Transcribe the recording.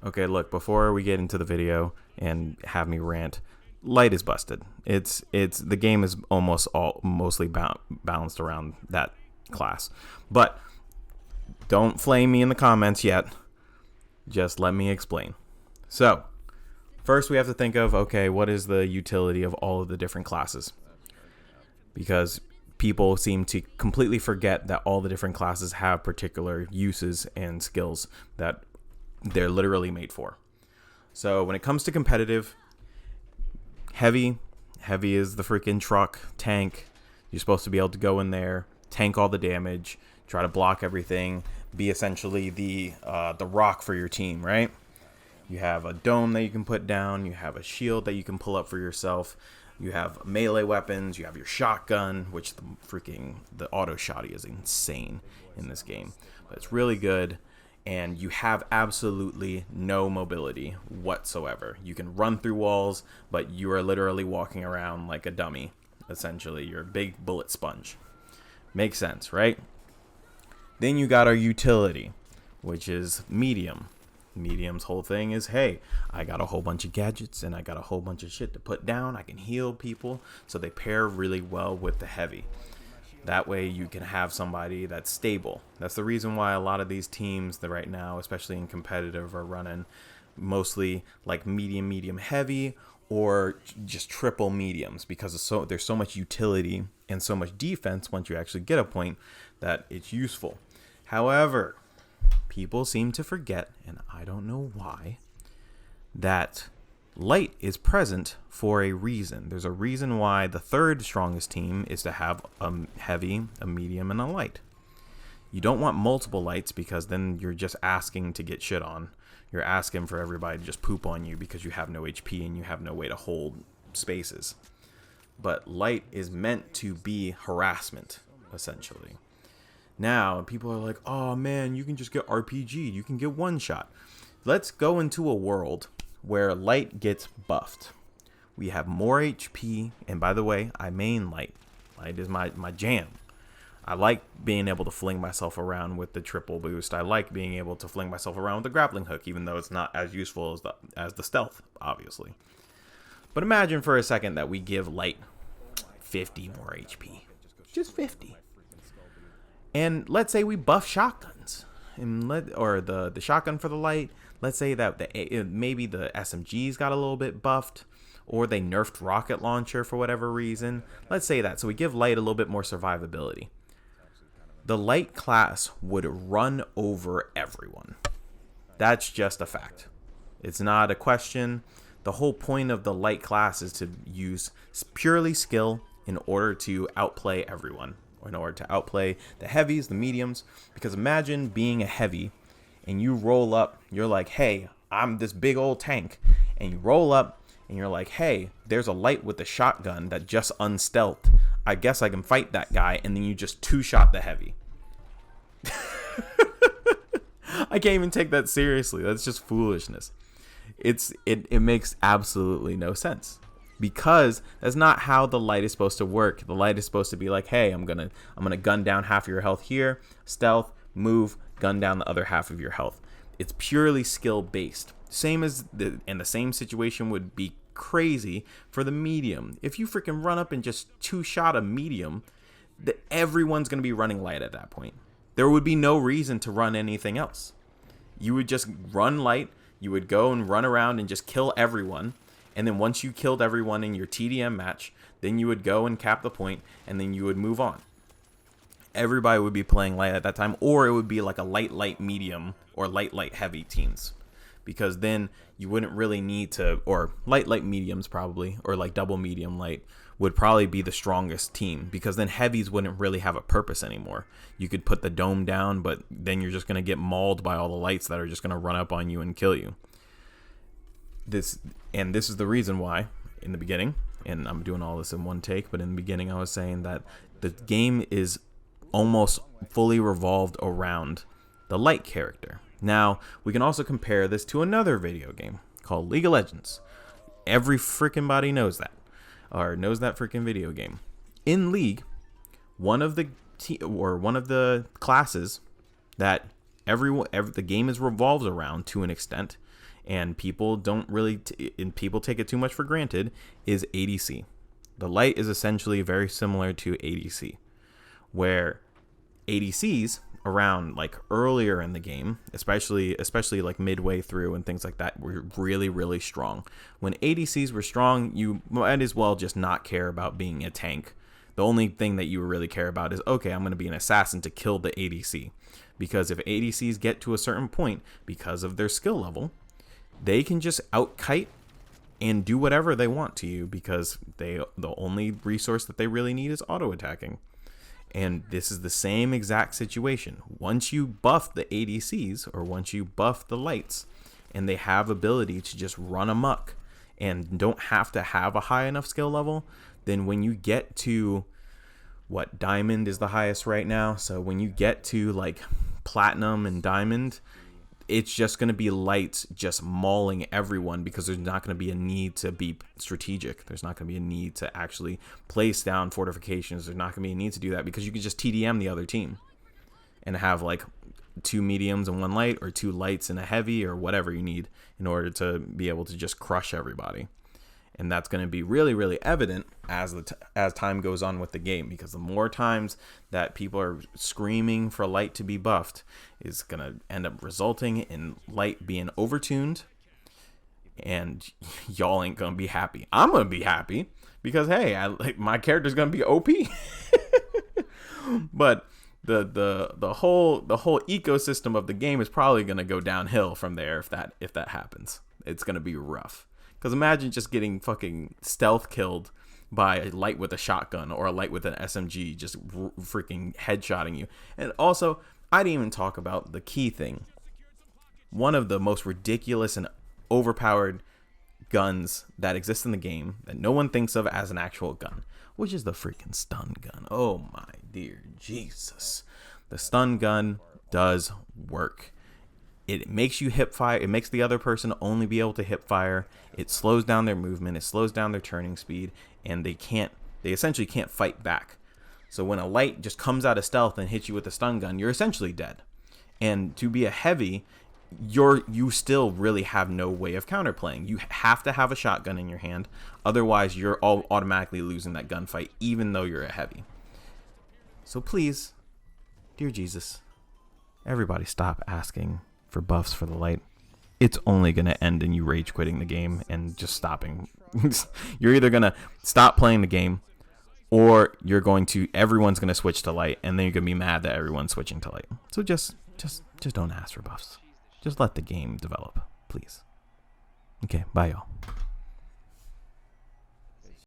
Okay, look, before we get into the video and have me rant, light is busted. It's the game is mostly balanced around that class. But don't flame me in the comments yet. Just let me explain. So, first we have to think of, okay, what is the utility of all of the different classes? Because people seem to completely forget that all the different classes have particular uses and skills that they're literally made for. So when it comes to competitive, heavy is the freaking truck, tank. You're supposed to be able to go in there, tank all the damage, try to block everything, be essentially the rock for your team, right? You have a dome that you can put down, you have a shield that you can pull up for yourself, you have melee weapons, you have your shotgun, which the auto shotty is insane in this game, but it's really good. And you have absolutely no mobility whatsoever. You can run through walls, but you are literally walking around like a dummy. Essentially, you're a big bullet sponge. Makes sense, right? Then you got our utility, which is medium. Medium's whole thing is, hey, I got a whole bunch of gadgets and I got a whole bunch of shit to put down. I can heal people, so they pair really well with the heavy. That way you can have somebody that's stable. That's the reason why a lot of these teams that right now, especially in competitive, are running mostly like medium, heavy, or just triple mediums, because there's so much utility and so much defense once you actually get a point that it's useful. However, people seem to forget, and I don't know why, that light is present for a reason. There's a reason why the third strongest team is to have a heavy, a medium, and a light. You don't want multiple lights, because then you're just asking to get shit on. You're asking for everybody to just poop on you because you have no HP and you have no way to hold spaces. But light is meant to be harassment, essentially. Now, people are like, oh man, you can just get RPG. You can get one shot. Let's go into a world where light gets buffed. We have more HP, and by the way, I main light. Light is my jam. I like being able to fling myself around with the triple boost. I like being able to fling myself around with the grappling hook, even though it's not as useful as the stealth, obviously. But imagine for a second that we give light 50 more HP. Just 50. And let's say we buff shotguns, or the shotgun for the light. Let's say that maybe the SMGs got a little bit buffed, or they nerfed rocket launcher for whatever reason. Let's say that. So we give light a little bit more survivability. The light class would run over everyone. That's just a fact. It's not a question. The whole point of the light class is to use purely skill in order to outplay everyone, or in order to outplay the heavies, the mediums. Because imagine being a heavy and you roll up, you're like, hey, I'm this big old tank. And you roll up and you're like, hey, there's a light with a shotgun that just unstealthed. I guess I can fight that guy. And then you just two-shot the heavy. I can't even take that seriously. That's just foolishness. It makes absolutely no sense. Because that's not how the light is supposed to work. The light is supposed to be like, hey, I'm gonna gun down half of your health here, stealth, move, gun down the other half of your health. It's purely skill based. The same situation would be crazy for the medium. If you freaking run up and just two-shot a medium, everyone's gonna be running light at that point. There would be no reason to run anything else. You would just run light. You would go and run around and just kill everyone. And then once you killed everyone in your TDM match, then you would go and cap the point, and then you would move on. Everybody would be playing light at that time, or it would be like a light, medium, or light, heavy teams. Because then you wouldn't really need to, or light, mediums probably, or like double medium light would probably be the strongest team. Because then heavies wouldn't really have a purpose anymore. You could put the dome down, but then you're just going to get mauled by all the lights that are just going to run up on you and kill you. This is the reason why in the beginning, and I'm doing all this in one take, but in the beginning I was saying that the game is almost fully revolved around the light character. Now, we can also compare this to another video game called League of Legends. Every freaking body knows that, or knows that freaking video game. In League, one of the classes that the game is revolves around to an extent and people don't really and people take it too much for granted, is ADC. The light is essentially very similar to ADC, where ADCs around like earlier in the game, especially like midway through and things like that, were really, really strong. When ADCs were strong, you might as well just not care about being a tank. The only thing that you really care about is, okay, I'm going to be an assassin to kill the ADC. Because if ADCs get to a certain point, because of their skill level, they can just outkite and do whatever they want to you, because the only resource that they really need is auto attacking. And this is the same exact situation. Once you buff the ADCs, or once you buff the lights, and they have ability to just run amok and don't have to have a high enough skill level, then when you get to what, diamond is the highest right now, so when you get to like platinum and diamond, it's just going to be lights just mauling everyone, because there's not going to be a need to be strategic. There's not going to be a need to actually place down fortifications. There's not going to be a need to do that, because you can just TDM the other team and have like 2 mediums and 1 light, or 2 lights and a heavy, or whatever you need in order to be able to just crush everybody. And that's going to be really, really evident as time goes on with the game, because the more times that people are screaming for light to be buffed is going to end up resulting in light being overtuned, and y'all ain't going to be happy. I'm going to be happy because, hey, my character's going to be OP. But the whole ecosystem of the game is probably going to go downhill from there if that happens. It's going to be rough. Because imagine just getting fucking stealth killed by a light with a shotgun, or a light with an SMG just freaking headshotting you. And also, I didn't even talk about the key thing. One of the most ridiculous and overpowered guns that exist in the game that no one thinks of as an actual gun, which is the freaking stun gun. Oh my dear Jesus. The stun gun does work. It makes you hip fire. It makes the other person only be able to hip fire. It slows down their movement. It slows down their turning speed, and they essentially can't fight back. So when a light just comes out of stealth and hits you with a stun gun, you're essentially dead. And to be a heavy, you still really have no way of counterplaying. You have to have a shotgun in your hand. Otherwise, you're all automatically losing that gunfight, even though you're a heavy. So please, dear Jesus, everybody stop asking for buffs for the light. It's only going to end in you rage quitting the game and just stopping. You're either going to stop playing the game, or everyone's going to switch to light, and then you're going to be mad that everyone's switching to light. So just don't ask for buffs. Just let the game develop, please. Okay, bye y'all.